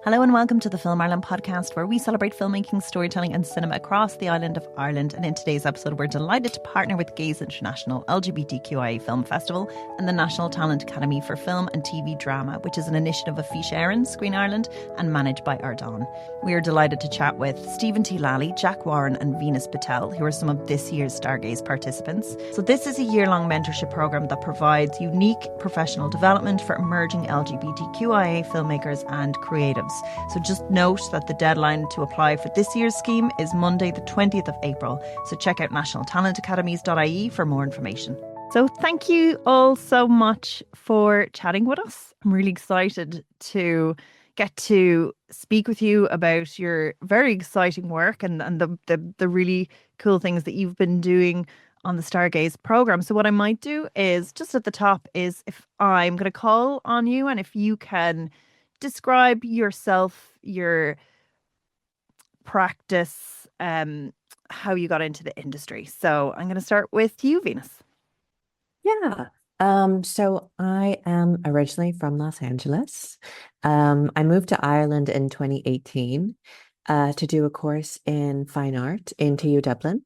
Hello and welcome to the Film Ireland podcast, where we celebrate filmmaking, storytelling and cinema across the island of Ireland. And in today's episode, we're delighted to partner with GAZE International LGBTQIA Film Festival and the National Talent Academy for Film and TV Drama, which is an initiative of Fís Éireann, Screen Ireland, and managed by Ardán. We are delighted to chat with Stephen T. Lally, Jack Warren and Venus Patel, who are some of this year's StarGAZE participants. So this is a year-long mentorship programme that provides unique professional development for emerging LGBTQIA filmmakers and creatives. So just note that the deadline to apply for this year's scheme is Monday the 20th of April. So check out nationaltalentacademies.ie for more information. So thank you all so much for chatting with us. I'm really excited to get to speak with you about your very exciting work and the really cool things that you've been doing on the StarGAZE program. So what I might do is, just at the top, is if I'm going to call on you and if you can describe yourself, your practice, how you got into the industry. So I'm going to start with you, Venus. Yeah. So I am originally from Los Angeles. I moved to Ireland in 2018 to do a course in fine art in TU Dublin.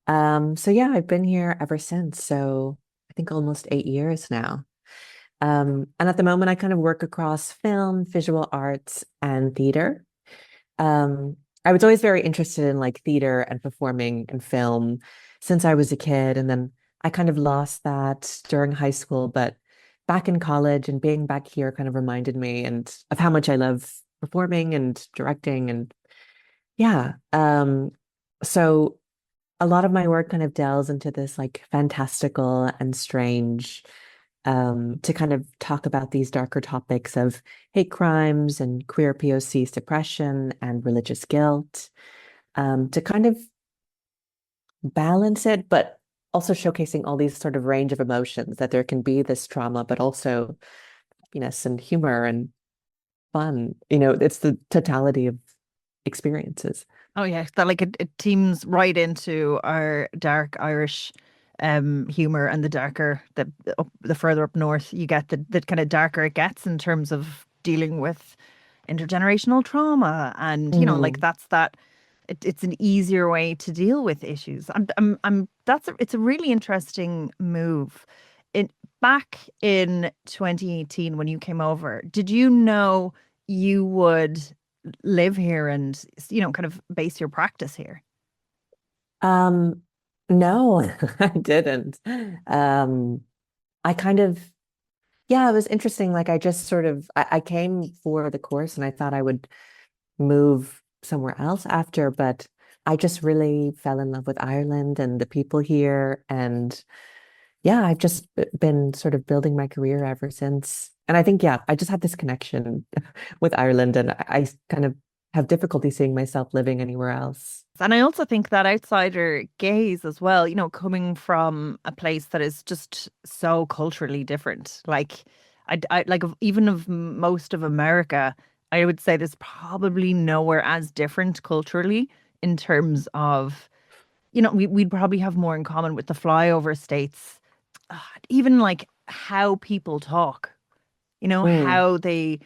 So yeah, I've been here ever since. So I think almost 8 years now. And at the moment, I kind of work across film, visual arts, and theater. I was always very interested in like theater and performing and film since I was a kid. And then I kind of lost that during high school, but back in college and being back here kind of reminded me and of how much I love performing and directing. And yeah, so a lot of my work kind of delves into this like fantastical and strange, to kind of talk about these darker topics of hate crimes and queer POC suppression and religious guilt, to kind of balance it, but also showcasing all these sort of range of emotions, that there can be this trauma, but also happiness and humor and fun. It's the totality of experiences. Oh yeah, that like it teams right into our dark Irish humor, and the further up north you get, the kind of darker it gets in terms of dealing with intergenerational trauma, and like it's an easier way to deal with issues. It's a really interesting move. Back in 2018 when you came over, did you know you would live here and kind of base your practice here? Um, no, I didn't. I kind of, yeah, it was interesting. Like I came for the course and I thought I would move somewhere else after, but I just really fell in love with Ireland and the people here. And yeah, I've just been sort of building my career ever since. And I think, yeah, I just had this connection with Ireland, and I kind of have difficulty seeing myself living anywhere else. And I also think that outsider gaze as well, coming from a place that is just so culturally different. Like, I like even of most of America, I would say there's probably nowhere as different culturally in terms of, we'd probably have more in common with the flyover states. Even like how people talk, Mm, how they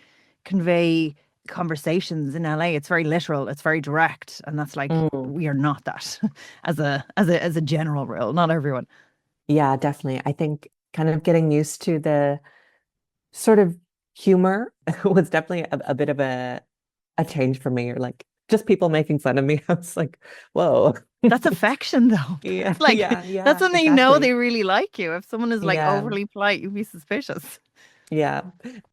convey conversations in LA. It's very literal, it's very direct, and that's like, mm. we are not that as a general rule, not everyone. Yeah, definitely. I think kind of getting used to the sort of humor was definitely a bit of a change for me, or like just people making fun of me. I was like, whoa. That's affection though. Yeah, That's like, yeah, that's yeah, when they know exactly. they really like you. If someone is like Yeah, overly polite, you'd be suspicious. yeah.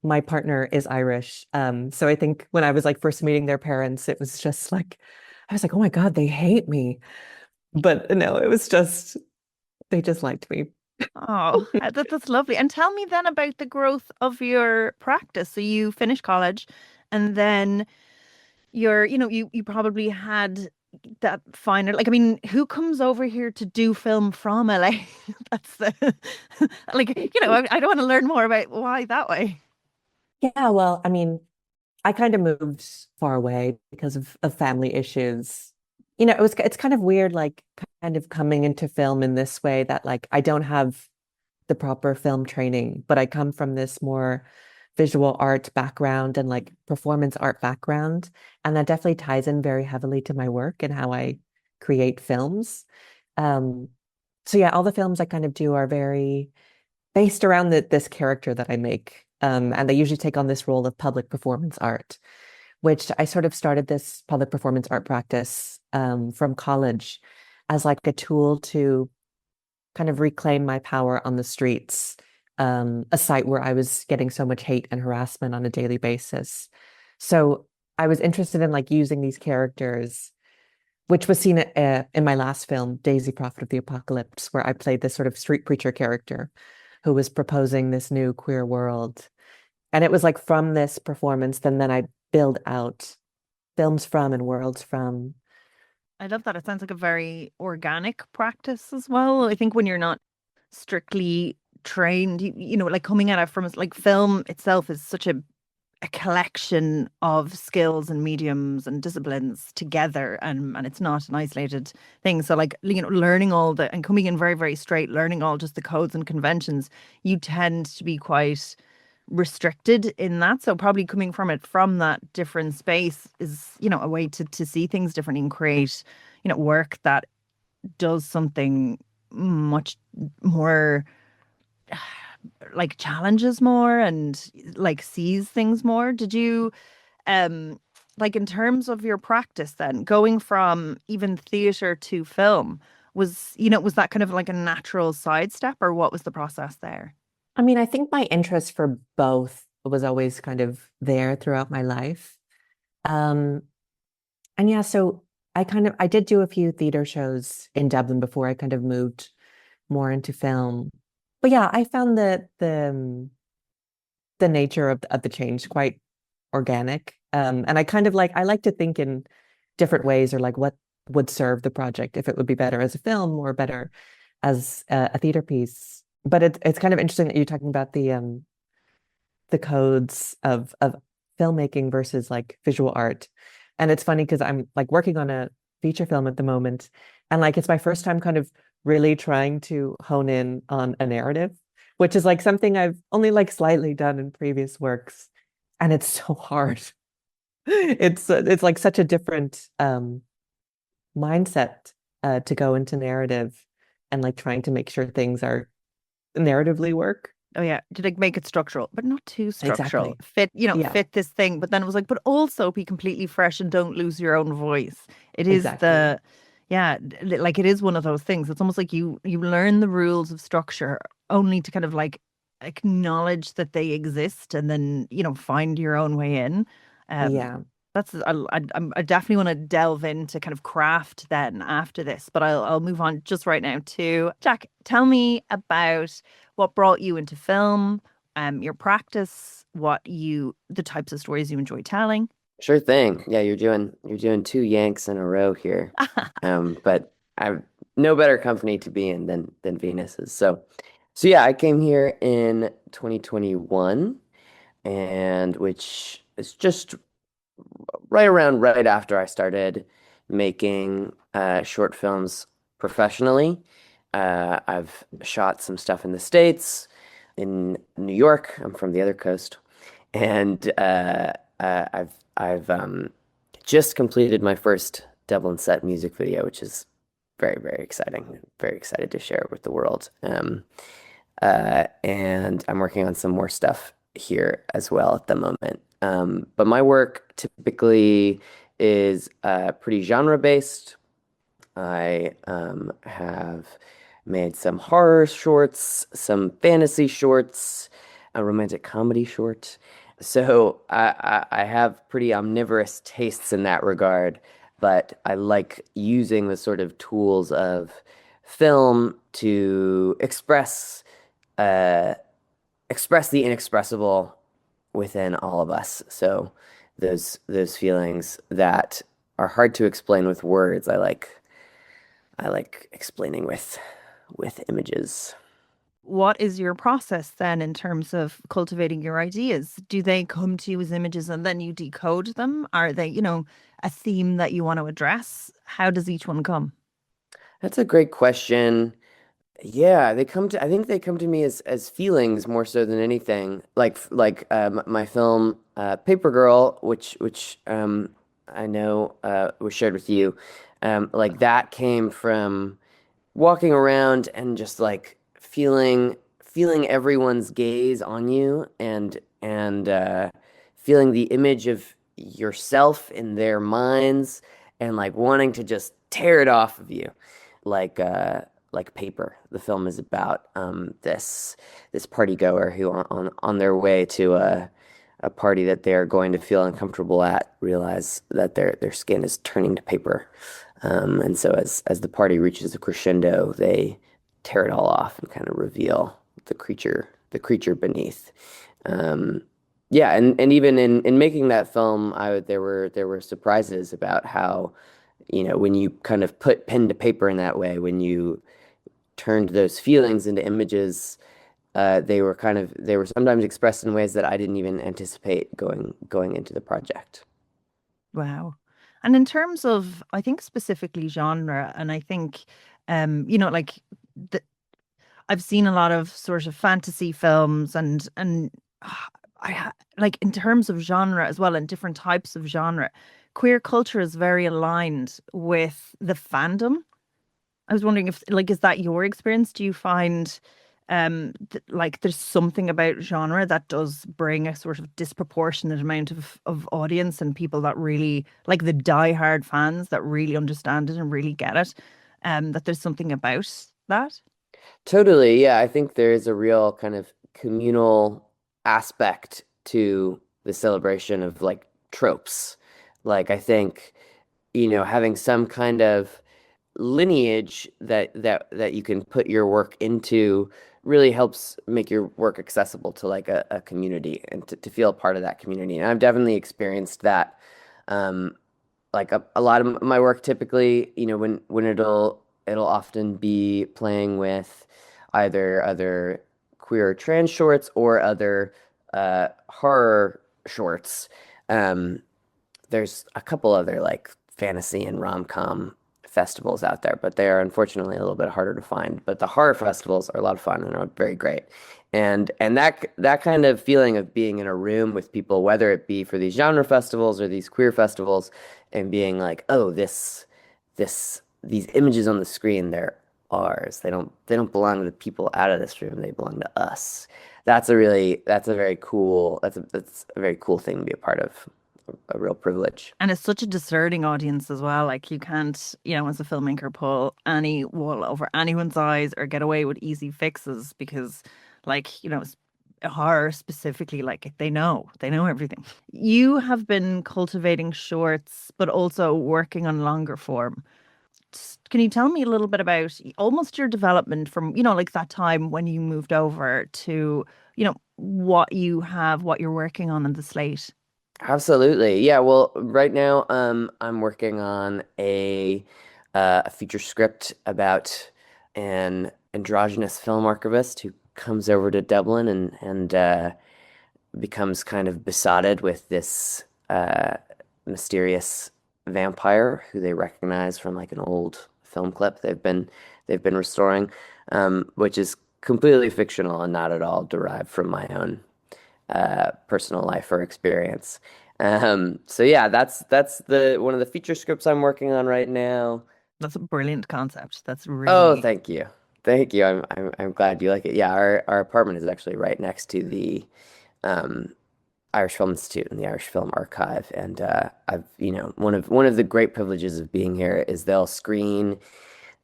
My partner is Irish. So I think when I was like first meeting their parents, it was just like, I was like, oh my God, they hate me. But no, it was just, they just liked me. Oh, that's lovely. And tell me then about the growth of your practice. So you finished college and then you probably had that final, like, I mean, who comes over here to do film from LA? That's the like, I don't want to learn more about why that way. Yeah, well, I mean, I kind of moved far away because of family issues. It's kind of weird, like kind of coming into film in this way, that like I don't have the proper film training, but I come from this more visual art background and like performance art background. And that definitely ties in very heavily to my work and how I create films. Um, so yeah, all the films I kind of do are very based around this character that I make. And they usually take on this role of public performance art, which I sort of started this public performance art practice from college as like a tool to kind of reclaim my power on the streets, a site where I was getting so much hate and harassment on a daily basis. So I was interested in like using these characters, which was seen in my last film, Daisy, Prophet of the Apocalypse, where I played this sort of street preacher character who was proposing this new queer world. And it was like from this performance, then I build out films from and worlds from. I love that. It sounds like a very organic practice as well. I think when you're not strictly trained, like coming at it from like film itself is such a collection of skills and mediums and disciplines together, and it's not an isolated thing. So like learning all the and coming in very, very straight, learning all just the codes and conventions, you tend to be quite restricted in that. So probably coming from it from that different space is, a way to see things differently and create, work that does something much more like challenges more and like sees things more. Did you like in terms of your practice then going from even theater to film was that kind of like a natural sidestep, or what was the process there? I mean, I think my interest for both was always kind of there throughout my life. Um, and yeah, so I did do a few theater shows in Dublin before I kind of moved more into film. But yeah, I found that the nature of the change quite organic. And I kind of I like to think in different ways, or like what would serve the project, if it would be better as a film or better as a theater piece. But it's kind of interesting that you're talking about the codes of filmmaking versus like visual art. And it's funny because I'm like working on a feature film at the moment, and like it's my first time kind of really trying to hone in on a narrative, which is like something I've only like slightly done in previous works, and it's so hard. It's like such a different mindset to go into narrative and like trying to make sure things are narratively work. Oh yeah, to like make it structural, but not too structural. Exactly. Fit, Yeah, fit this thing. But then it was like, but also be completely fresh and don't lose your own voice. It is exactly. yeah, like it is one of those things. It's almost like you learn the rules of structure only to kind of like acknowledge that they exist and then, find your own way in. Um, Yeah. that's I definitely want to delve into kind of craft then after this, but I'll move on just right now to Jack. Tell me about what brought you into film, your practice, the types of stories you enjoy telling. Sure thing. Yeah, you're doing two yanks in a row here. But I've no better company to be in than Venus's. So yeah, I came here in 2021, and which is just right after I started making short films professionally. I've shot some stuff in the States, in New York. I'm from the other coast, and I've just completed my first Dublin set music video, which is very, very exciting. Very excited to share it with the world. And I'm working on some more stuff here as well at the moment. But my work typically is pretty genre based. I have made some horror shorts, some fantasy shorts, a romantic comedy short. So I have pretty omnivorous tastes in that regard, but I like using the sort of tools of film to uh, express the inexpressible within all of us. So those feelings that are hard to explain with words, I like explaining with images. What is your process then in terms of cultivating your ideas? Do they come to you as images and then you decode them? Are they, a theme that you want to address? How does each one come? That's a great question. Yeah, I think they come to me as feelings more so than anything. My film Paper Girl, which I know was shared with you. Like that came from walking around and just like feeling everyone's gaze on you and feeling the image of yourself in their minds and like wanting to just tear it off of you like uh like Paper. The film is about this party goer who on their way to a party that they're going to feel uncomfortable at realize that their skin is turning to paper. And so as the party reaches a crescendo, they tear it all off and kind of reveal the creature beneath. Um, yeah, and even in making that film, there were surprises about how, you know, when you kind of put pen to paper in that way, when you turned those feelings into images, they were sometimes expressed in ways that I didn't even anticipate going into the project. Wow. And in terms of, I think specifically genre, and I think, like the, I've seen a lot of sort of fantasy films and like in terms of genre as well and different types of genre, queer culture is very aligned with the fandom. I was wondering if like is that your experience? Do you find like there's something about genre that does bring a sort of disproportionate amount of audience and people that really like the diehard fans that really understand it and really get it? That there's something about that? Totally, yeah. I think there is a real kind of communal aspect to the celebration of like tropes. Like I think, you know, having some kind of lineage that you can put your work into really helps make your work accessible to like a community and to feel part of that community. And I've definitely experienced that. Um, a lot of my work typically, you know, when it'll often be playing with either other queer or trans shorts or other horror shorts. Um, there's a couple other like fantasy and rom-com festivals out there, but they are unfortunately a little bit harder to find. But the horror festivals are a lot of fun and are very great. And that kind of feeling of being in a room with people, whether it be for these genre festivals or these queer festivals, and being like, oh, these images on the screen, they're ours. They don't belong to the people out of this room. They belong to us. That's a very cool that's a very cool thing to be a part of. A real privilege. And it's such a discerning audience as well. Like you can't, as a filmmaker, pull any wool over anyone's eyes or get away with easy fixes because, like, horror specifically, like they know everything. You have been cultivating shorts, but also working on longer form. Can you tell me a little bit about almost your development from, like that time when you moved over to, what you're working on in the slate? Absolutely. Yeah, well, right now I'm working on a feature script about an androgynous film archivist who comes over to Dublin and becomes kind of besotted with this mysterious vampire who they recognize from like an old film clip they've been restoring, which is completely fictional and not at all derived from my own personal life or experience. So yeah, that's the one of the feature scripts I'm working on right now. That's a brilliant concept. That's Oh, really thank you. Thank you. I'm glad you like it. Yeah, our apartment is actually right next to the um, Irish Film Institute and the Irish Film Archive. And I've, you know, one of the great privileges of being here is they'll screen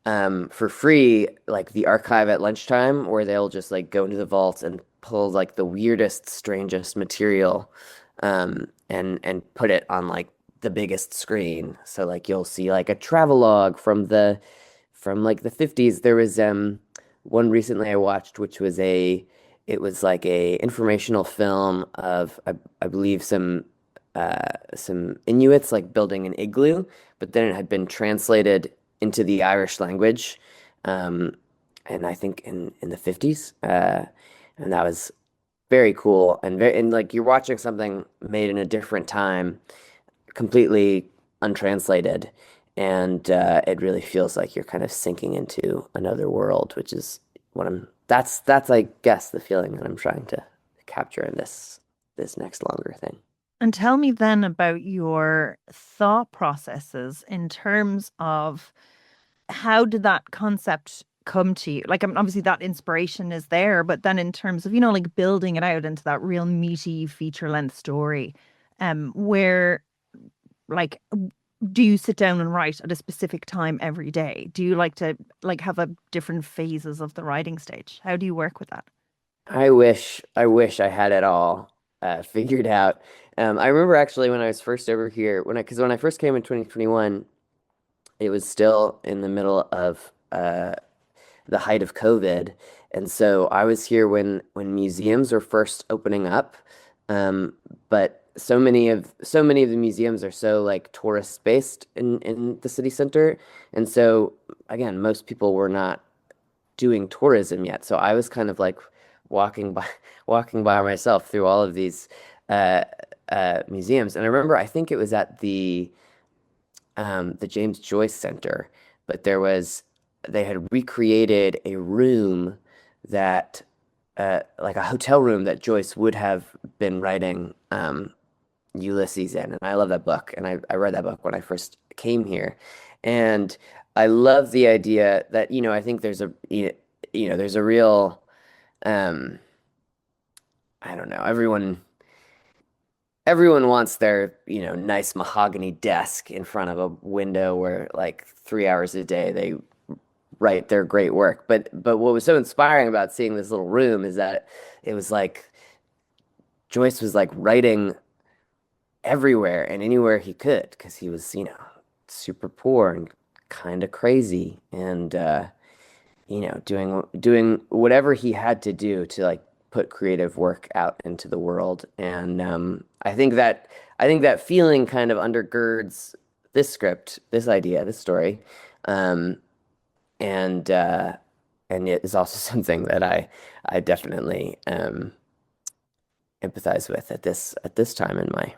for free like the archive at lunchtime, where they'll just like go into the vaults and pull like the weirdest, strangest material and put it on like the biggest screen. So like you'll see like a travelogue from like the 50s. There was one recently I watched, which was it was like a informational film of I believe some Inuits like building an igloo, but then it had been translated into the Irish language, um, and I think in the 50s, and that was very cool and like you're watching something made in a different time, completely untranslated, and it really feels like you're kind of sinking into another world, which is that's I guess the feeling that I'm trying to capture in this next longer thing. And tell me then about your thought processes in terms of how did that concept come to you? Like, I mean, obviously that inspiration is there, but then in terms of, like building it out into that real meaty feature length story, where like do you sit down and write at a specific time every day? Do you like to like have a different phases of the writing stage? How do you work with that? I wish I had it all figured out. I remember actually when I was first over here, because when I first came in 2021, it was still in the middle of the height of COVID, and so I was here when museums were first opening up. But so many of the museums are so like tourist based in the city center, and so again, most people were not doing tourism yet. So I was kind of like walking by walking by myself through all of these uh, museums. And I remember I think it was at the James Joyce Center, but they had recreated a room that like a hotel room that Joyce would have been writing Ulysses in. And I love that book. And I read that book when I first came here. And I love the idea that, I think there's a real, um, I don't know, everyone wants their, nice mahogany desk in front of a window where like 3 hours a day they write their great work. But what was so inspiring about seeing this little room is that it was like Joyce was like writing everywhere and anywhere he could because he was, super poor and kind of crazy and doing whatever he had to do to like put creative work out into the world. And I think that feeling kind of undergirds this script, this idea, this story. Um, and and it is also something that I definitely empathize with at this time in my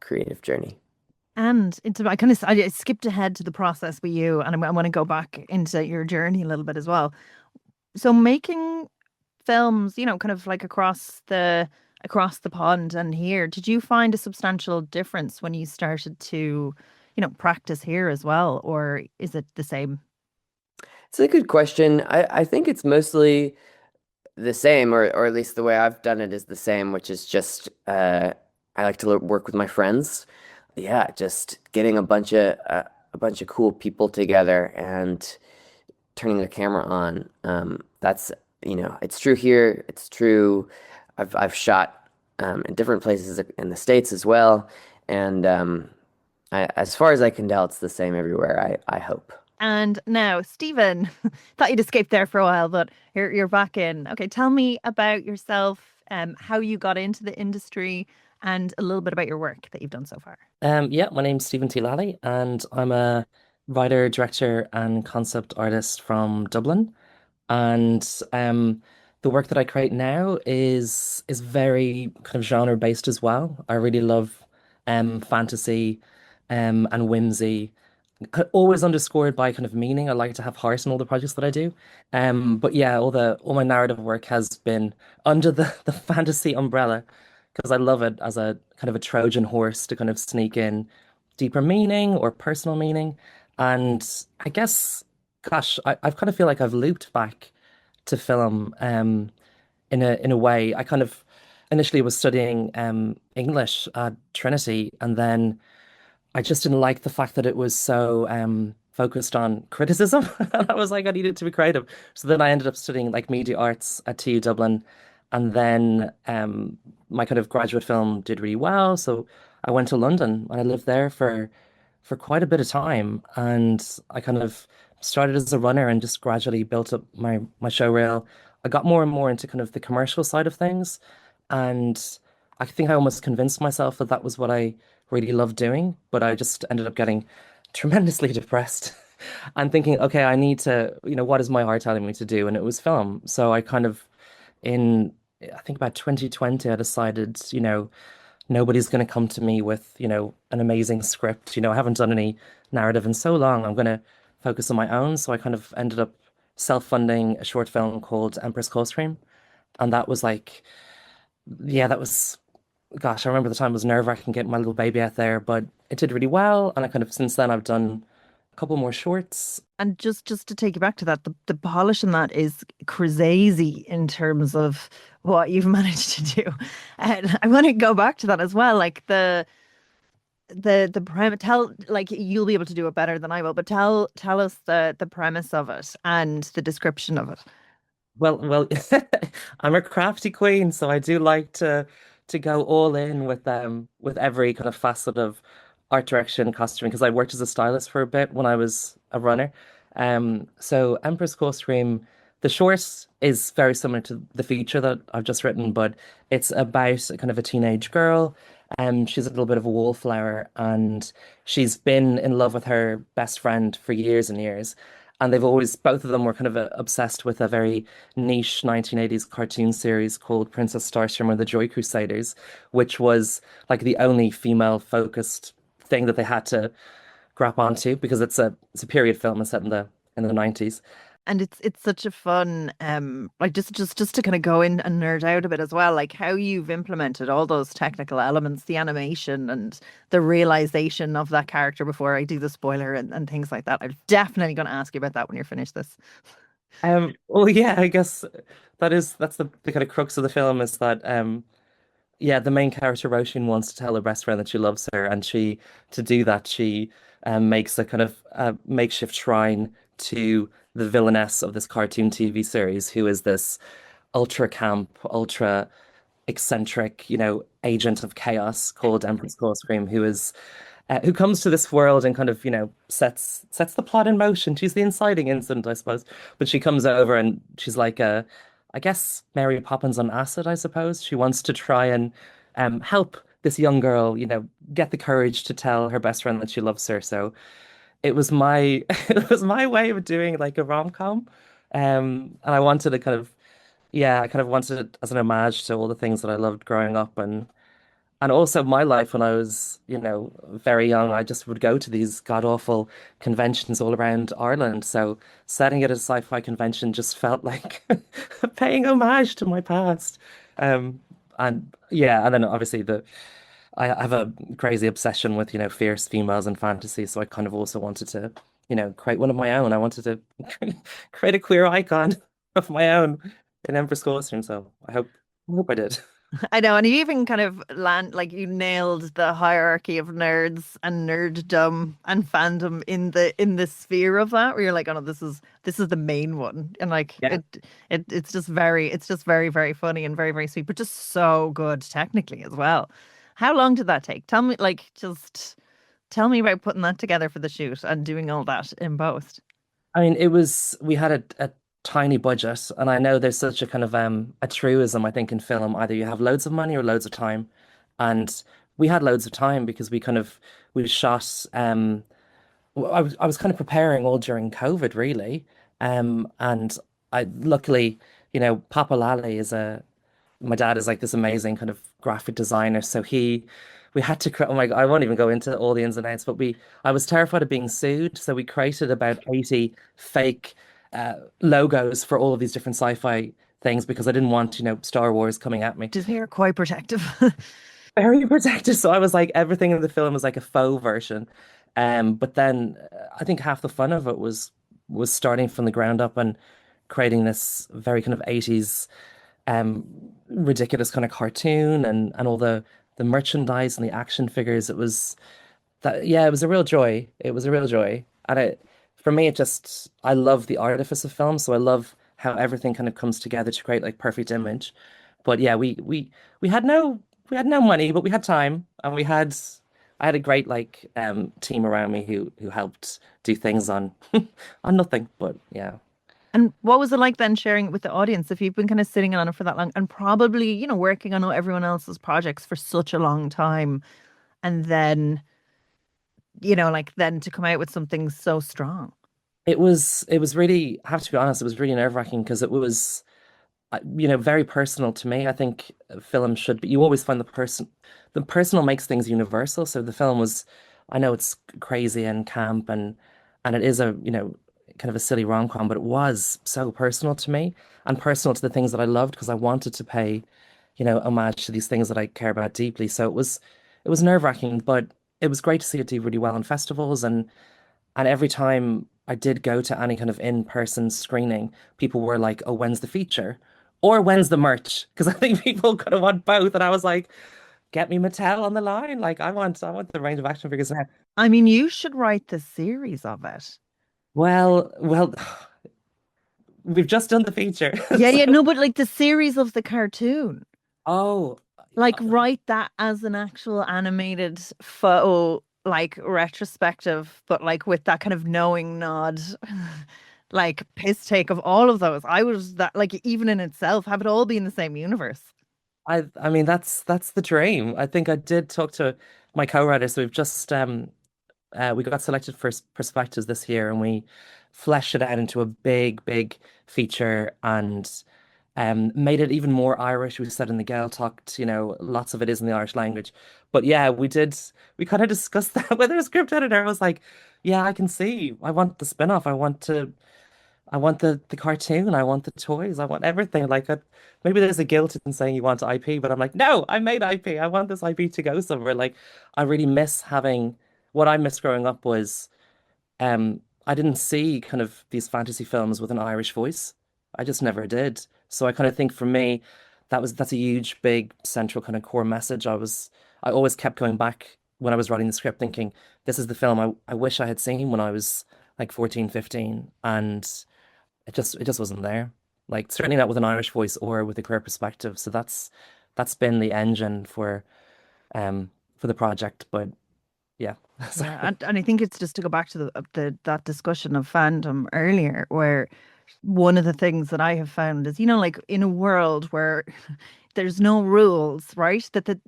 creative journey. And I kind of I skipped ahead to the process with you, and I want to go back into your journey a little bit as well. So making films, kind of like across the pond and here, did you find a substantial difference when you started to, practice here as well, or is it the same? It's a good question. I think it's mostly the same, or at least the way I've done it is the same, which is just I like to work with my friends. Yeah, just getting a bunch of cool people together and turning the camera on. That's it's true here. It's true. I've shot in different places in the States as well, and as far as I can tell, it's the same everywhere. I hope. And now, Stephen, thought you'd escaped there for a while, but you're back in. Okay, tell me about yourself, how you got into the industry, and a little bit about your work that you've done so far. Yeah, my name's Stephen T. Lally, and I'm a writer, director, and concept artist from Dublin. And the work that I create now is very kind of genre based as well. I really love fantasy and whimsy, always underscored by kind of meaning. I like to have heart in all the projects that I do. But yeah, all my narrative work has been under the fantasy umbrella because I love it as a kind of a Trojan horse to kind of sneak in deeper meaning or personal meaning. And I guess, gosh, I've kind of feel like I've looped back to film in a way. I kind of initially was studying English at Trinity, and then I just didn't like the fact that it was so focused on criticism. And I was like, I needed to be creative. So then I ended up studying like media arts at TU Dublin. And then my kind of graduate film did really well. So I went to London and I lived there for quite a bit of time. And I kind of started as a runner and just gradually built up my show reel. I got more and more into kind of the commercial side of things. And I think I almost convinced myself that that was what I really loved doing, but I just ended up getting tremendously depressed and thinking, okay, I need to, what is my heart telling me to do? And it was film. So I kind of, in, I think about 2020, I decided, nobody's going to come to me with, an amazing script. I haven't done any narrative in so long. I'm going to focus on my own. So I kind of ended up self-funding a short film called Empress Cold Cream. And that was like, yeah, that was, gosh, I remember the time was nerve-wracking getting my little baby out there, but it did really well. And I kind of, since then, I've done a couple more shorts. And just to take you back to that, the polish in that is crazy in terms of what you've managed to do. And I want to go back to that as well. Like the premise, tell, like, you'll be able to do it better than I will, but tell us the premise of it and the description of it. Well, I'm a crafty queen, so I do like to go all in with every kind of facet of art direction, costuming, because I worked as a stylist for a bit when I was a runner. So Empress Costume, the short is very similar to the feature that I've just written, but it's about a kind of a teenage girl. She's a little bit of a wallflower, and she's been in love with her best friend for years and years. And they've always, both of them were kind of obsessed with a very niche 1980s cartoon series called Princess Starshimmer and the Joy Crusaders, which was like the only female focused thing that they had to grab onto because it's a period film and set in the 90s. And it's such a fun like just to kind of go in and nerd out a bit as well, like how you've implemented all those technical elements, the animation and the realization of that character before I do the spoiler and things like that. I'm definitely going to ask you about that when you're finished this. Well, yeah, I guess that's the kind of crux of the film is that yeah, the main character Roshin wants to tell her best friend that she loves her, and to do that she makes a kind of makeshift shrine to the villainess of this cartoon TV series, who is this ultra camp, ultra eccentric, agent of chaos called Empress Scream, who comes to this world and kind of, sets the plot in motion. She's the inciting incident, I suppose. But she comes over and she's like I guess Mary Poppins on acid, I suppose. She wants to try and help this young girl, get the courage to tell her best friend that she loves her. So it was my it was my way of doing like a rom-com. And I wanted to kind of yeah, I kind of wanted it as an homage to all the things that I loved growing up and also my life when I was, very young, I just would go to these god-awful conventions all around Ireland. So setting it at a sci-fi convention just felt like paying homage to my past. And yeah, and then obviously I have a crazy obsession with, fierce females and fantasy. So I kind of also wanted to, create one of my own. I wanted to create a queer icon of my own in Empress Costume. So I hope I did. I know, and you even kind of like you nailed the hierarchy of nerds and nerddom and fandom in the sphere of that, where you're like, oh no, this is the main one, and like Yeah. it's just very very funny and very very sweet, but just so good technically as well. How long did that take? Tell me, like, just tell me about putting that together for the shoot and doing all that in post. I mean, we had a tiny budget, and I know there's such a kind of a truism, I think, in film, either you have loads of money or loads of time. And we had loads of time because we shot I was kind of preparing all during COVID, really. And I luckily, Papa Lally my dad is like this amazing kind of graphic designer. So we had to create, oh my God, I won't even go into all the ins and outs, but I was terrified of being sued. So we created about 80 fake logos for all of these different sci-fi things because I didn't want, Star Wars coming at me. Disney are quite protective. Very protected. So I was like, everything in the film was like a faux version. But then I think half the fun of it was starting from the ground up and creating this very kind of 80s um ridiculous kind of cartoon and all the merchandise and the action figures. It was that yeah, it was a real joy. It was a real joy. And for me I love the artifice of film, so I love how everything kind of comes together to create like perfect image. But yeah, we had no money, but we had time and I had a great like team around me who helped do things on on nothing. But yeah. And what was it like then sharing it with the audience if you've been kind of sitting on it for that long and probably, working on everyone else's projects for such a long time and then, like then to come out with something so strong? It was really, I have to be honest, it was really nerve-wracking because it was very personal to me. I think film should be, you always find the personal makes things universal. So the film was, I know it's crazy and camp and it is a, kind of a silly rom-com, but it was so personal to me and personal to the things that I loved because I wanted to pay, homage to these things that I care about deeply. So it was nerve-wracking, but it was great to see it do really well in festivals and every time I did go to any kind of in-person screening, people were like, "Oh, when's the feature?" Or when's the merch? Because I think people kind of want both. And I was like, get me Mattel on the line. Like I want the range of action figures now. I mean, you should write the series of it. Well, we've just done the feature. Yeah, So, yeah, no, but like the series of the cartoon. oh, Like write that as an actual animated photo, like retrospective, but like with that kind of knowing nod, like piss take of all of those. I was that like even in itself, have it all be in the same universe. I mean that's the dream. I think I did talk to my co-writer, so we've just we got selected for Perspectives this year, and we fleshed it out into a big feature and made it even more Irish. We said in the Gaeltacht, lots of it is in the Irish language. But yeah, we kind of discussed that with our script editor. I was like, yeah, I can see. I want the spin-off. I want the cartoon. I want the toys. I want everything. Like, maybe there's a guilt in saying you want IP, but I'm like, no, I made IP. I want this IP to go somewhere. Like, I really miss having what I missed growing up was I didn't see kind of these fantasy films with an Irish voice. I just never did. So I kind of think for me, that's a huge, big, central kind of core message. I always kept going back when I was writing the script, thinking, this is the film I wish I had seen when I was like 14, 15. And it just wasn't there. Like certainly not with an Irish voice or with a queer perspective. So that's been the engine for the project. But yeah. Yeah, and I think it's just to go back to the that discussion of fandom earlier, where one of the things that I have found is, like in a world where there's no rules, right? That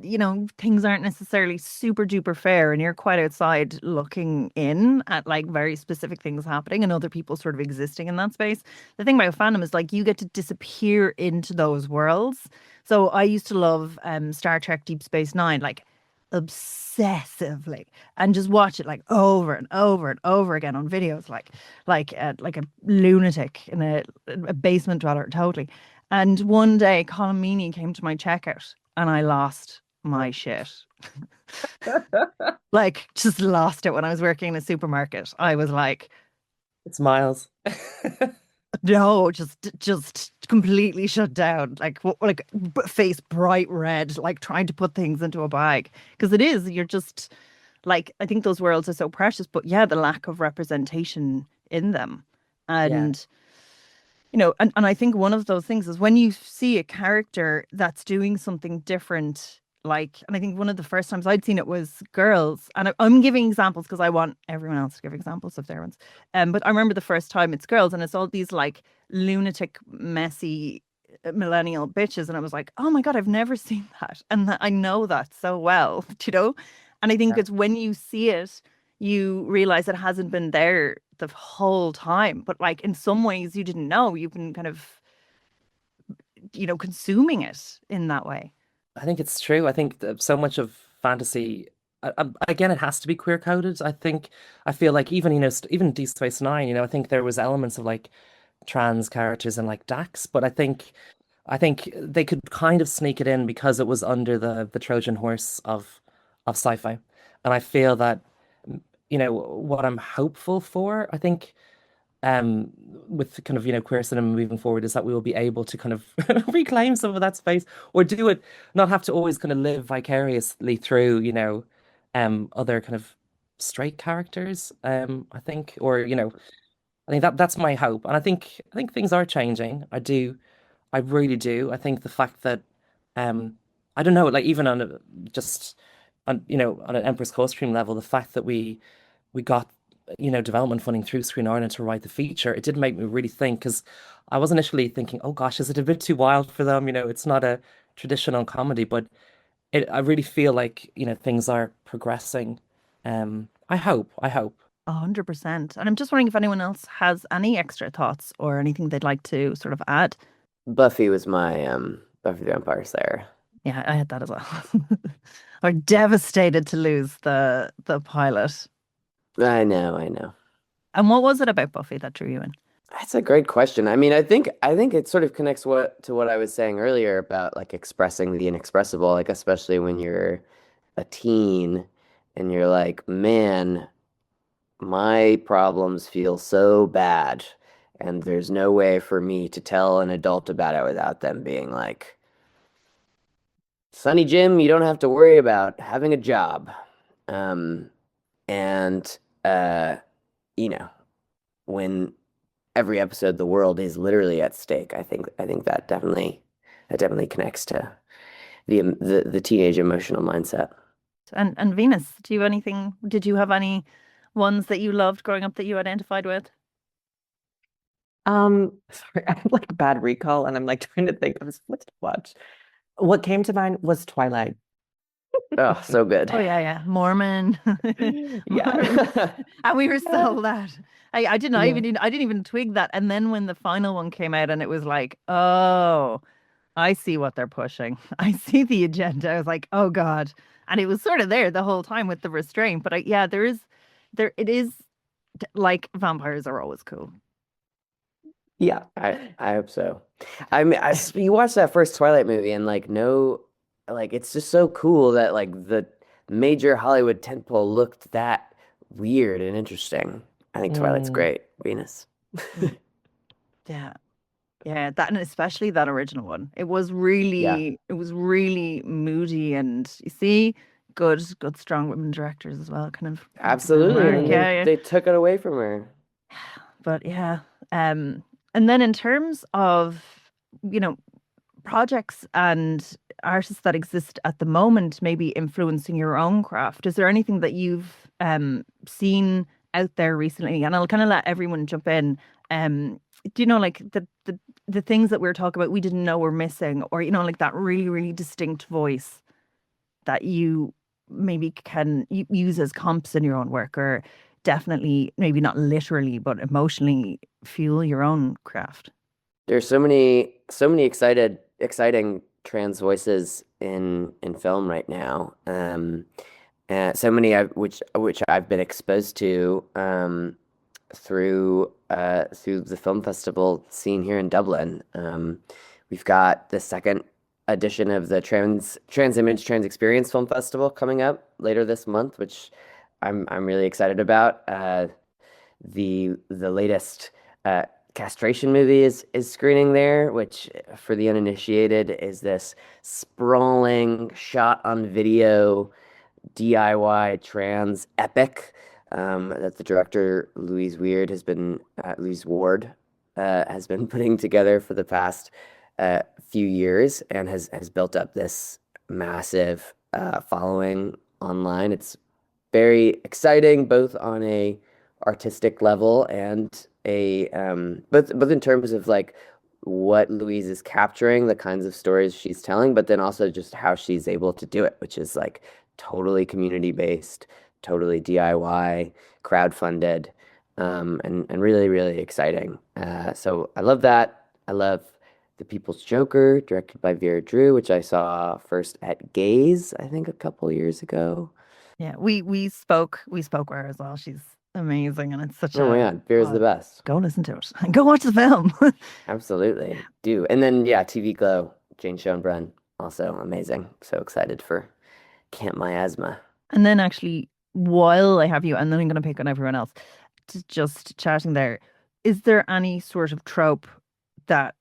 things aren't necessarily super duper fair, and you're quite outside looking in at like very specific things happening and other people sort of existing in that space. The thing about fandom is like you get to disappear into those worlds. So I used to love Star Trek Deep Space Nine, like obsessively, and just watch it like over and over and over again on videos, like a lunatic in a basement dweller, totally. And one day, Colin Meaney came to my checkout, and I lost my shit. Like, just lost it when I was working in a supermarket. I was like, It's Miles. no, just completely shut down, like face bright red, like trying to put things into a bag, because you're just like, I think those worlds are so precious, but yeah, the lack of representation in them, Yeah. and and I think one of those things is when you see a character that's doing something different. Like, and I think one of the first times I'd seen it was Girls, and I'm giving examples because I want everyone else to give examples of their ones. But I remember the first time it's Girls, and it's all these like lunatic, messy millennial bitches, and I was like, oh my God, I've never seen that, and I know that so well, And I think Yeah. it's when you see it, you realize it hasn't been there the whole time, but like in some ways you didn't know. You've been kind of, consuming it in that way. I think it's true. I think that so much of fantasy, again, it has to be queer coded. I feel like even even Deep Space Nine, I think there was elements of like trans characters and like Dax, but I think they could kind of sneak it in because it was under the Trojan horse of sci-fi, and I feel that what I'm hopeful for. I think um with kind of queer cinema moving forward is that we will be able to kind of reclaim some of that space or do it not have to always kind of live vicariously through other kind of straight characters I think or I think that's my hope and I think things are changing. I really do. I think the fact that um I don't know, like even on just on on an Empress co-stream level, the fact that we got development funding through Screen Ireland to write the feature, it did make me really think because I was initially thinking, oh gosh, is it a bit too wild for them? It's not a traditional comedy, but I really feel like things are progressing. I hope. 100%. And I'm just wondering if anyone else has any extra thoughts or anything they'd like to sort of add. Buffy was my Buffy the Vampire Slayer. Yeah, I had that as well. Are devastated to lose the pilot. I know. And what was it about Buffy that drew you in? That's a great question. I mean, I think it sort of connects to what I was saying earlier about like expressing the inexpressible, like especially when you're a teen and you're like, man, my problems feel so bad, and there's no way for me to tell an adult about it without them being like, Sonny Jim, you don't have to worry about having a job. Um, and you know, when every episode the world is literally at stake, I think that definitely connects to the teenage emotional mindset. And Venus, did you have any ones that you loved growing up that you identified with? Sorry, I have like bad recall, and I'm like trying to think of what to watch. What came to mind was Twilight. Oh, so good. Oh yeah, Mormon. Yeah. And we were sold that. I didn't Yeah. I didn't even twig that. And then when the final one came out and it was like, oh, I see what they're pushing. I see the agenda. I was like, oh God. And it was sort of there the whole time with the restraint. But it is like vampires are always cool. Yeah. I hope so. I mean, you watch that first Twilight movie and like it's just so cool that like the major Hollywood tentpole looked that weird and interesting. I think Twilight's great. Venus. Yeah. Yeah, that and especially that original one. It was Yeah. really moody, and you see, good strong women directors as well, kind of. Absolutely. And then Yeah. they took it away from her. But yeah. And then in terms of, you know, projects and artists that exist at the moment, maybe influencing your own craft, is there anything that you've seen out there recently? And I'll kind of let everyone jump in. Do you know, like the things that we were talking about we didn't know were missing, or you know, like that really distinct voice that you maybe can use as comps in your own work, or definitely maybe not literally but emotionally fuel your own craft? There's so many exciting trans voices in film right now. So many which I've been exposed to through the film festival scene here in Dublin. We've got the second edition of the Trans Image Trans Experience Film Festival coming up later this month, which I'm really excited about. The latest castration movie is screening there, which for the uninitiated is this sprawling shot on video DIY trans epic that the director Louise Ward has been putting together for the past few years, and has built up this massive following online. It's very exciting, both on a artistic level and a but in terms of like what Louise is capturing, the kinds of stories she's telling, but then also just how she's able to do it, which is like totally community based, totally DIY, crowdfunded, and really exciting. So I love that. I love The People's Joker, directed by Vera Drew, which I saw first at Gaze, I think a couple years ago. Yeah, we spoke with her as well. She's amazing, and it's such Oh my God, Vera's the best. Go listen to it and go watch the film. Absolutely. Do. And then yeah, TV Glow, Jane Schoenbrunn, also amazing. So excited for Camp Miasma. And then actually, while I have you, and then I'm going to pick on everyone else, just chatting there, is there any sort of trope that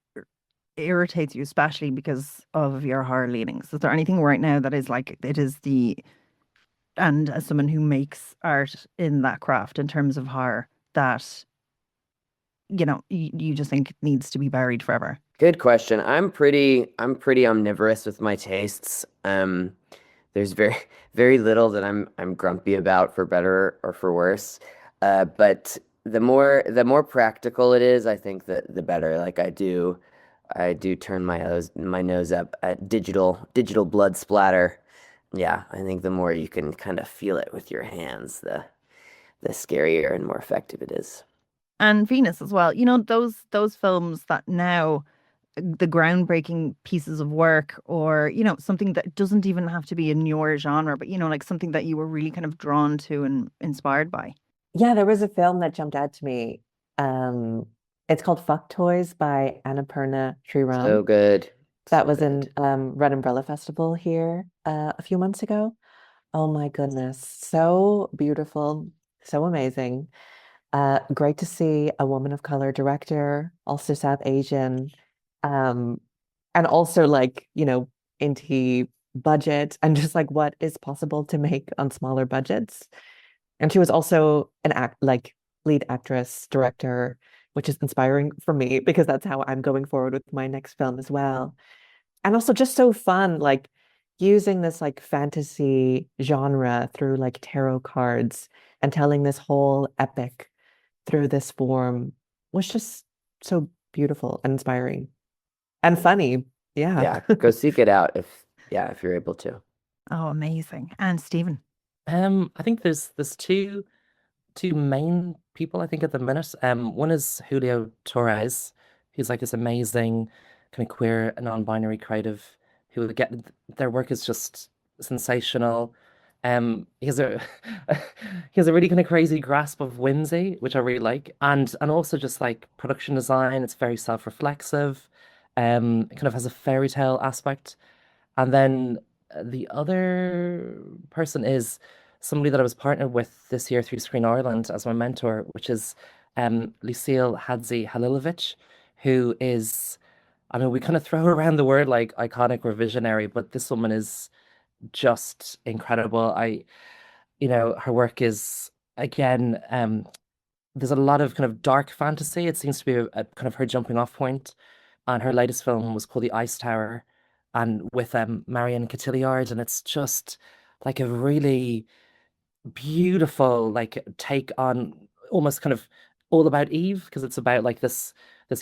irritates you, especially because of your horror leanings? Is there anything right now that is like, it is and as someone who makes art in that craft in terms of horror, that, you know, you just think it needs to be buried forever? Good question. I'm pretty omnivorous with my tastes. There's very little that I'm grumpy about, for better or for worse. But the more practical it is, I think that the better. Like I do turn my nose up at digital blood splatter. Yeah, I think the more you can kind of feel it with your hands, the scarier and more effective it is. And Venus as well. You know, those films that now, the groundbreaking pieces of work, or, you know, something that doesn't even have to be in your genre, but, you know, like something that you were really kind of drawn to and inspired by. Yeah, there was a film that jumped out to me. Um, it's called Fuck Toys by Annapurna So Sriram. good. That So was good. in Red Umbrella Festival here a few months ago. Oh my goodness, so beautiful, so amazing. Great to see a woman of color director, also South Asian, um, and also like, into budget and just like what is possible to make on smaller budgets. And she was also an lead actress, director, which is inspiring for me because that's how I'm going forward with my next film as well. And also just so fun, like using this like fantasy genre through like tarot cards and telling this whole epic through this form was just so beautiful and inspiring and funny. Yeah. Yeah, go seek it out if you're able to. Oh, amazing. And Stephen. I think there's two main people I think at the minute. One is Julio Torres, who's like this amazing kind of queer and non-binary creative who get their work is just sensational. He has a he has a really kind of crazy grasp of whimsy, which I really like, and also just like production design. It's very self-reflexive. It kind of has a fairy tale aspect. And then the other person is somebody that I was partnered with this year through Screen Ireland as my mentor, which is Lucille Hadzi Halilovic, who is, I mean, we kind of throw around the word like iconic or visionary, but this woman is just incredible. Her work is, again, there's a lot of kind of dark fantasy. It seems to be a kind of her jumping off point. And her latest film was called The Ice Tower, and with Marion Cotillard, and it's just like a really beautiful like take on almost kind of all about Eve, because it's about like this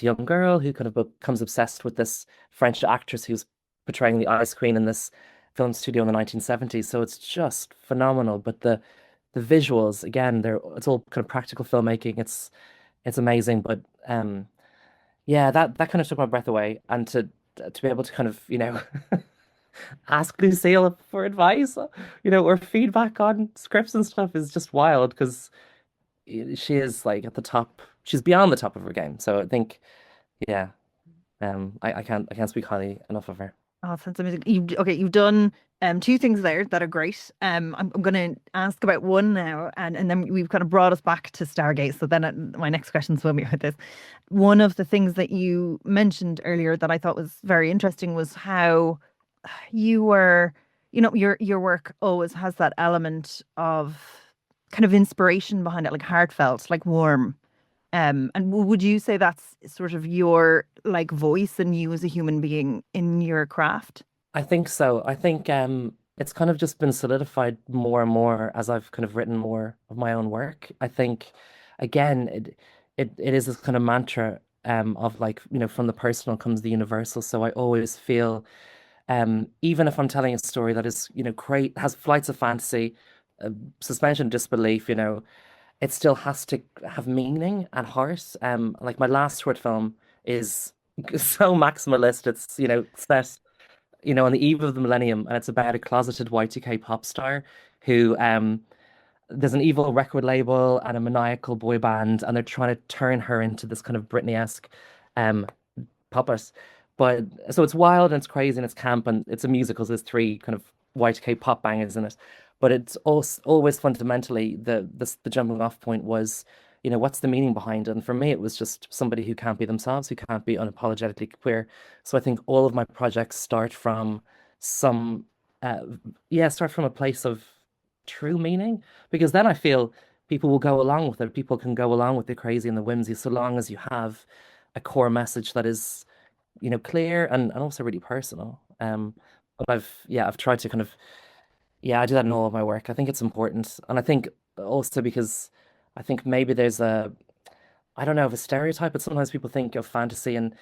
young girl who kind of becomes obsessed with this French actress who's portraying the Ice Queen in this film studio in the 1970s. So it's just phenomenal. But the visuals, again, it's all kind of practical filmmaking. It's amazing. But yeah, that kind of took my breath away. And to be able to kind of, ask Lucille for advice, or feedback on scripts and stuff is just wild because she is like at the top. She's beyond the top of her game. So I think, yeah, I can't speak highly enough of her. Oh, sounds amazing. You've done two things there that are great. I'm going to ask about one now, and then we've kind of brought us back to StarGAZE. So then my next questions will be about this. One of the things that you mentioned earlier that I thought was very interesting was how you were, your work always has that element of kind of inspiration behind it, like heartfelt, like warm. And would you say that's sort of your like voice and you as a human being in your craft? I think so. I think it's kind of just been solidified more and more as I've kind of written more of my own work. I think again it is this kind of mantra of like, from the personal comes the universal. So I always feel even if I'm telling a story that is, great, has flights of fantasy, suspension of disbelief, it still has to have meaning and heart. Like my last short film is so maximalist. It's, set, on the eve of the millennium, and it's about a closeted Y2K pop star who there's an evil record label and a maniacal boy band, and they're trying to turn her into this kind of Britney-esque um puppet. But so it's wild and it's crazy and it's camp and it's a musical. So there's three kind of Y2K pop bangers in it. But it's also always fundamentally the jumping off point was, what's the meaning behind it? And for me, it was just somebody who can't be themselves, who can't be unapologetically queer. So I think all of my projects start from some, uh, yeah, start from a place of true meaning, because then I feel people will go along with it. People can go along with the crazy and the whimsy, so long as you have a core message that is, clear and also really personal. But I've tried to kind of, yeah, I do that in all of my work. I think it's important. And I think also because I think maybe there's I don't know, of a stereotype, but sometimes people think of fantasy and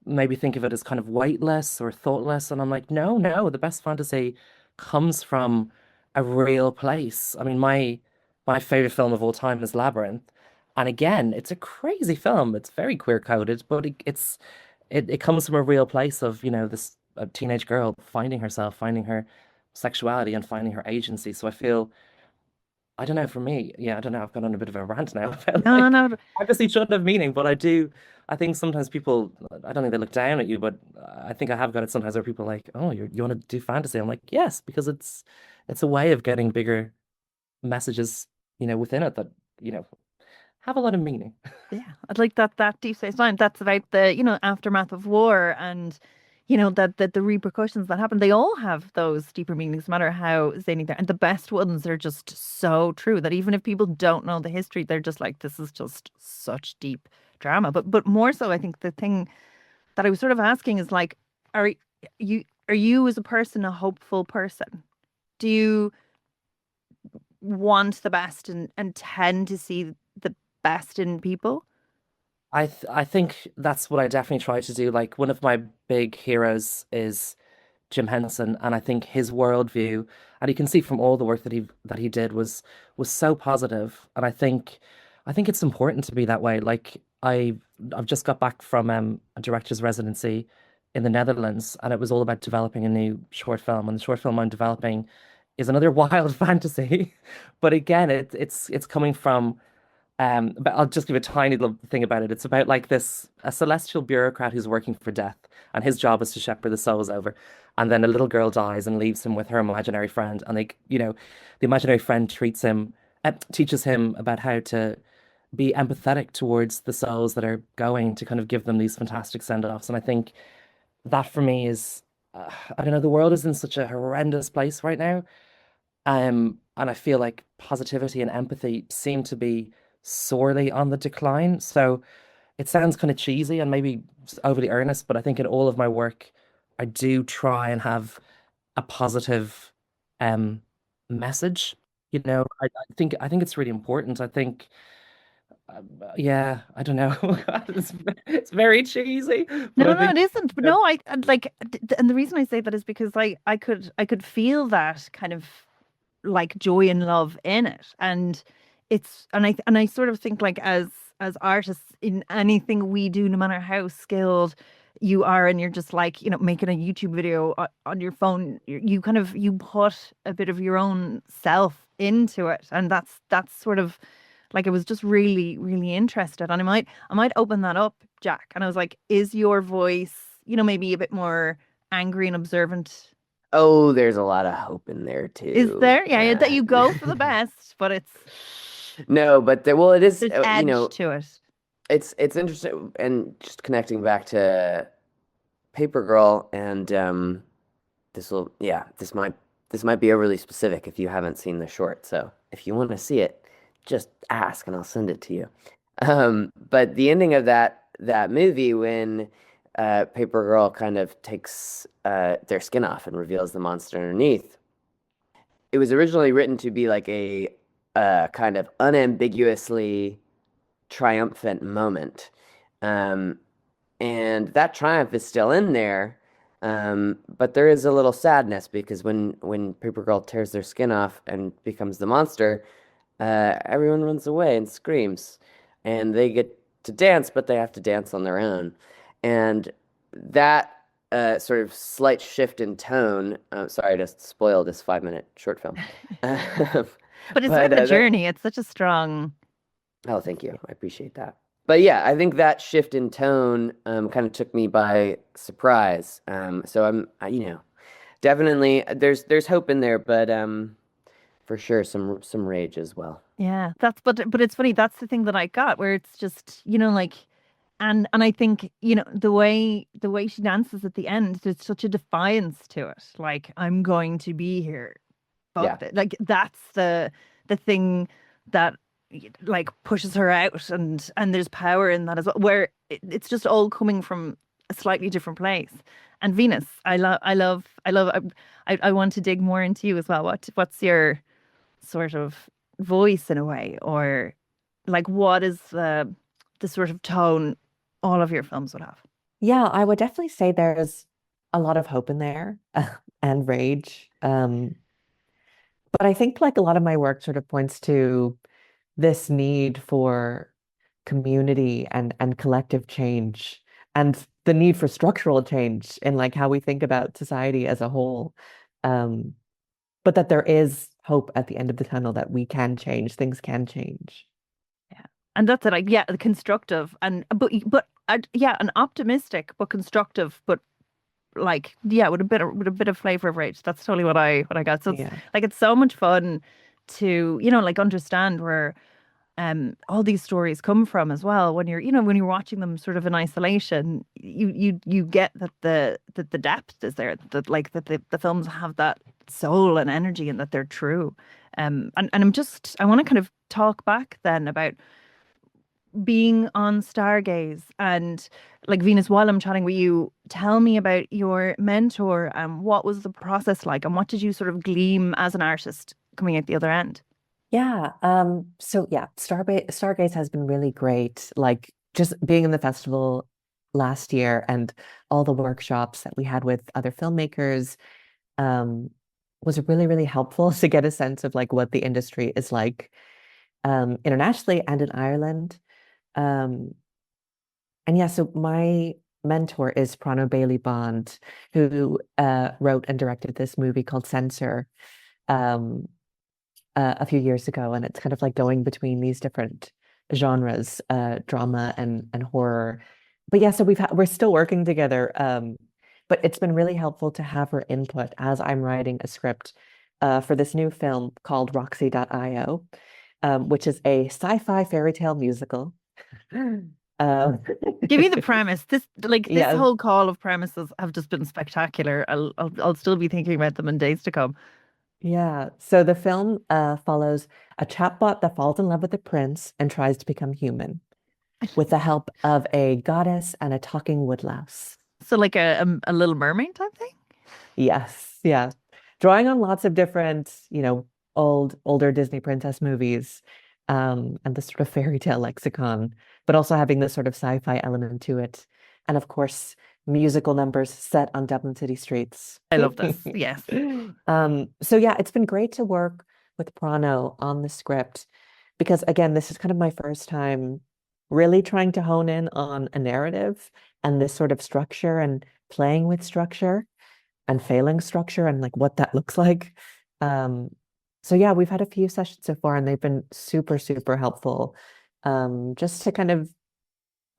maybe think of it as kind of weightless or thoughtless. And I'm like, no, no, the best fantasy comes from a real place. I mean, my favorite film of all time is Labyrinth. And again, it's a crazy film. It's very queer coded, but it comes from a real place of, this a teenage girl finding herself, finding her sexuality and finding her agency. So I feel I don't know, for me, yeah, I don't know, I've gone on a bit of a rant now about No, like no, obviously shouldn't have meaning, but I think sometimes people, I don't think they look down at you, but I think I have got it sometimes where people are like, oh, you want to do fantasy? I'm like, yes, because it's a way of getting bigger messages, within it that, you know, have a lot of meaning. yeah, I'd like that deep space nine. That's about the aftermath of war and that the repercussions that happen. They all have those deeper meanings, no matter how zany they're. And the best ones are just so true that even if people don't know the history, they're just like, this is just such deep drama. But more so, I think the thing that I was sort of asking is like, are you as a person a hopeful person? Do you want the best and tend to see the best in people? I think that's what I definitely try to do. Like one of my big heroes is Jim Henson, and I think his worldview, and you can see from all the work that he did was so positive, and I think it's important to be that way. Like I've just got back from a director's residency in the Netherlands, and it was all about developing a new short film, and the short film I'm developing is another wild fantasy, but again, it's coming from but I'll just give a tiny little thing about it. It's about like a celestial bureaucrat who's working for death, and his job is to shepherd the souls over. And then a little girl dies and leaves him with her imaginary friend, and the imaginary friend teaches him about how to be empathetic towards the souls that are going to kind of give them these fantastic send-offs. And I think that for me is, I don't know, the world is in such a horrendous place right now. And I feel like positivity and empathy seem to be sorely on the decline. So it sounds kind of cheesy and maybe overly earnest, but I think in all of my work, I do try and have a positive um message. I think it's really important. I think yeah, I don't know. It's very cheesy, but No, I no, it think isn't. But no, and the reason I say that is because I could feel that kind of like joy and love in it, and I sort of think like as artists in anything we do, no matter how skilled you are, and you're just like making a YouTube video on your phone, you kind of you put a bit of your own self into it, and that's sort of like I was just really really interested, and I might open that up, Jack, and I was like, is your voice maybe a bit more angry and observant? Oh, there's a lot of hope in there Is too. there? Yeah, that you go for the best, but No, but well, it is, there's edge to it. it's interesting, and just connecting back to Paper Girl, and this might be overly specific if you haven't seen the short. So if you want to see it, just ask and I'll send it to you. But the ending of that movie, when Paper Girl kind of takes their skin off and reveals the monster underneath, it was originally written to be like a kind of unambiguously triumphant moment. Um, and that triumph is still in there. But there is a little sadness because when Paper Girl tears their skin off and becomes the monster, everyone runs away and screams, and they get to dance, but they have to dance on their own. And that sort of slight shift in tone. Sorry to spoil this 5-minute short film. But it's But worth the journey. It's such a strong. oh, thank you. I appreciate that. But yeah, I think that shift in tone kind of took me by surprise. So definitely there's hope in there, but for sure some rage as well. Yeah, but it's funny. That's the thing that I got, where it's just like, and I think the way she dances at the end, there's such a defiance to it. Like, I'm going to be here. Yeah. Fuck it. Like that's the thing that like pushes her out, and there's power in that as well, where it's just all coming from a slightly different place. And Venus, I want to dig more into you as well. What's your sort of voice in a way, or like what is the sort of tone all of your films would have? Yeah, I would definitely say there's a lot of hope in there and rage. But I think like a lot of my work sort of points to this need for community and collective change and the need for structural change in like how we think about society as a whole. Um, but that there is hope at the end of the tunnel, that we can change, things can change. Yeah. And that's it. Like, yeah, the constructive and yeah, an optimistic but constructive, but like, yeah, with a bit of flavor of rage. That's totally what I got. So it's Yeah. like it's so much fun to, like understand where all these stories come from as well. When you're watching them sort of in isolation, you get that the depth is there, that like that the films have that soul and energy and that they're true. And I want to kind of talk back then about being on StarGAZE and like Venus, while I'm chatting with you, tell me about your mentor and what was the process like and what did you sort of glean as an artist coming out the other end? Yeah. So yeah, Stargaze has been really great. Like just being in the festival last year and all the workshops that we had with other filmmakers, um, was really, really helpful to get a sense of like what the industry is like, internationally and in Ireland. Um, and yeah, so my mentor is Prano Bailey Bond, who wrote and directed this movie called Censor. Um, a few years ago, and it's kind of like going between these different genres, drama and horror. But yeah, so we're still working together. But it's been really helpful to have her input as I'm writing a script for this new film called Roxy.io, which is a sci-fi fairy tale musical. Um, Give me the premise. This yeah, whole call of premises have just been spectacular. I'll still be thinking about them in days to come. yeah. So the film follows a chatbot that falls in love with a prince and tries to become human with the help of a goddess and a talking woodlouse. So like a Little Mermaid type thing? Yes, yeah. Drawing on lots of different, older Disney princess movies, and the sort of fairy tale lexicon, but also having this sort of sci-fi element to it. And of course, musical numbers set on Dublin city streets. I love this. Yes. So yeah, it's been great to work with Prano on the script because again, this is kind of my first time really trying to hone in on a narrative and this sort of structure and playing with structure and failing structure and like what that looks like. Um, so yeah, we've had a few sessions so far and they've been super, super helpful. Just to kind of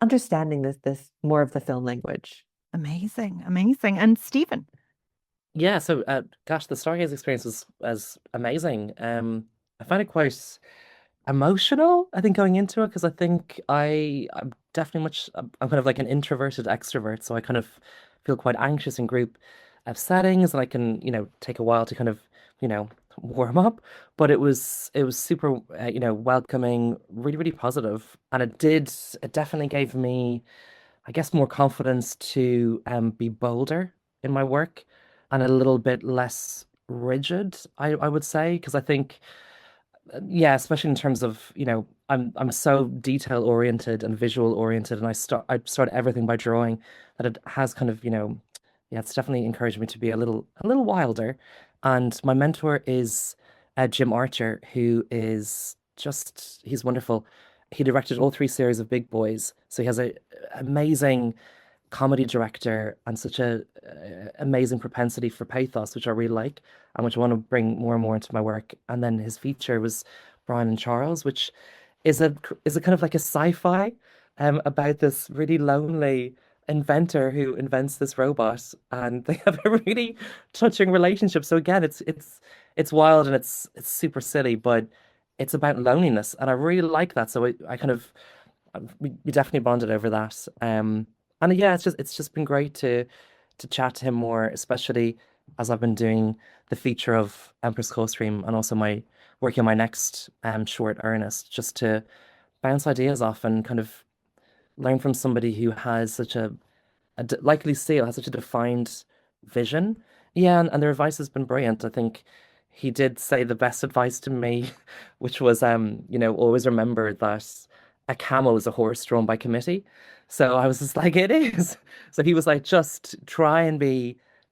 understanding this more of the film language. Amazing. Amazing. And Stephen. Yeah, so gosh, the Stargaze experience was amazing. I find it quite emotional, I think, going into it because I think I'm definitely I'm kind of like an introverted extrovert, so I kind of feel quite anxious in group settings, and I can take a while to kind of you know warm up. But it was super welcoming, really really positive, and it definitely gave me, I guess, more confidence to be bolder in my work and a little bit less rigid, I would say, because I think yeah, especially in terms of, I'm so detail oriented and visual oriented, and I start everything by drawing, that it has kind of, yeah, it's definitely encouraged me to be a little wilder. And my mentor is Jim Archer, who is he's wonderful. He directed all three series of Big Boys, so he has a amazing comedy director and such a amazing propensity for pathos, which I really like and which I want to bring more and more into my work. And then his feature was Brian and Charles, which is a kind of like a sci-fi about this really lonely inventor who invents this robot, and they have a really touching relationship. So again, it's wild and it's super silly, but it's about loneliness, and I really like that. So I kind of we definitely bonded over that. And yeah, it's just been great to chat to him more, especially as I've been doing the feature of Empress Co-Stream and also my working on my next short Ernest, just to bounce ideas off and kind of learn from somebody who has likely Seal has such a defined vision. Yeah, and their advice has been brilliant. I think he did say the best advice to me, which was always remember that a camel is a horse drawn by committee. So I was just like, it is. So he was like, just try and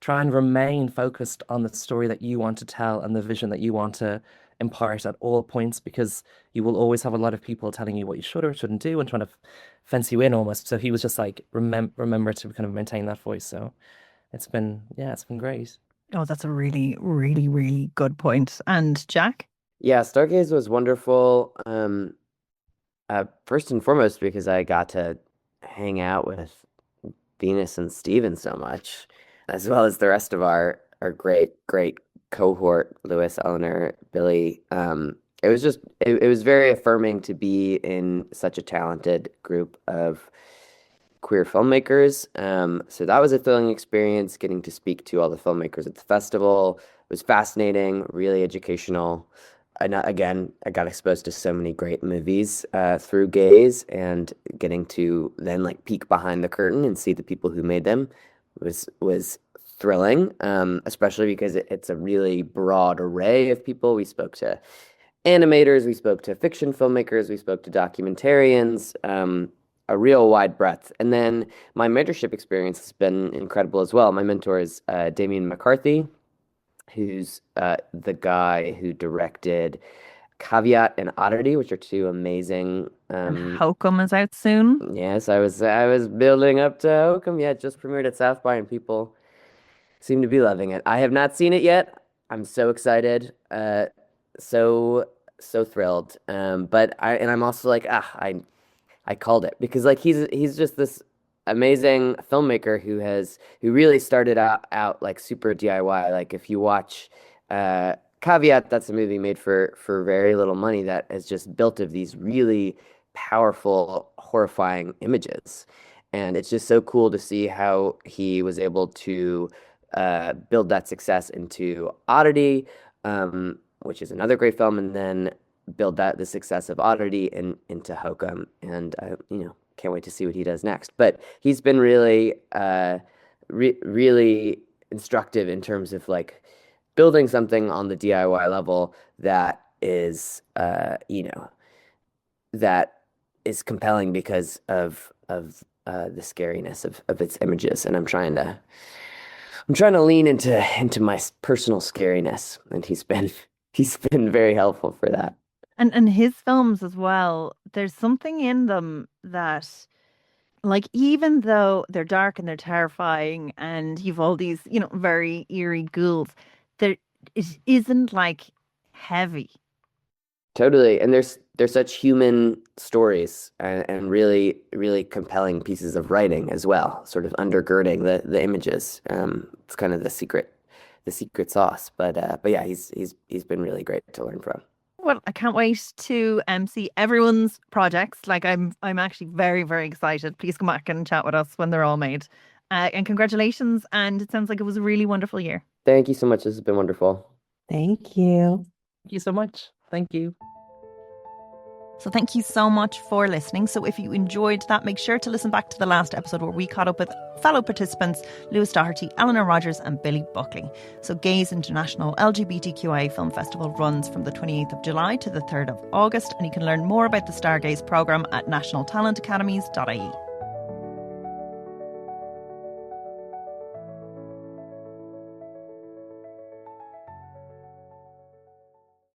remain focused on the story that you want to tell and the vision that you want to impart at all points, because you will always have a lot of people telling you what you should or shouldn't do and trying to fence you in almost. So he was just like, remember to kind of maintain that voice. So it's been great. Oh, that's a really, really, really good point. And Jack? Yeah, StarGAZE was wonderful. First and foremost, because I got to hang out with Venus and Steven so much, as well as the rest of our great cohort, Lewis, Eleanor, Billy. It was very affirming to be in such a talented group of queer filmmakers. So that was a thrilling experience, getting to speak to all the filmmakers at the festival. It was fascinating, really educational. Again, I got exposed to so many great movies through Gaze, and getting to then like peek behind the curtain and see the people who made them was thrilling, especially because it's a really broad array of people. We spoke to animators, we spoke to fiction filmmakers, we spoke to documentarians, a real wide breadth. And then my mentorship experience has been incredible as well. My mentor is Damien McCarthy, who's the guy who directed Caveat and Oddity, which are two amazing. And Hokum is out soon. Yes, I was building up to Hokum. Yeah, it just premiered at South by, and people seem to be loving it. I have not seen it yet. I'm so excited. So thrilled. I'm also like, I called it, because like he's just this amazing filmmaker who really started out like super DIY. Like if you watch Caveat, that's a movie made for very little money that is just built of these really powerful, horrifying images. And it's just so cool to see how he was able to build that success into Oddity, which is another great film, and then build the success of Oddity into Hokum. And can't wait to see what he does next. But he's been really really instructive in terms of like building something on the DIY level that is that is compelling because of the scariness of its images. And I'm trying to lean into my personal scariness, and he's been very helpful for that. And his films as well, there's something in them that, like, even though they're dark and they're terrifying and you've all these, very eerie ghouls, it isn't like heavy. Totally. And there's such human stories, and really, really compelling pieces of writing as well, sort of undergirding the images. It's kind of the secret sauce. But yeah, he's been really great to learn from. Well, I can't wait to see everyone's projects. Like I'm actually very, very excited. Please come back and chat with us when they're all made. And congratulations. And it sounds like it was a really wonderful year. Thank you so much. This has been wonderful. Thank you. Thank you so much. Thank you. So thank you so much for listening. So if you enjoyed that, make sure to listen back to the last episode where we caught up with fellow participants Lewis Doherty, Eleanor Rogers and Billy Buckley. So Gaze International LGBTQIA Film Festival runs from the 28th of July to the 3rd of August, and you can learn more about the StarGAZE programme at nationaltalentacademies.ie.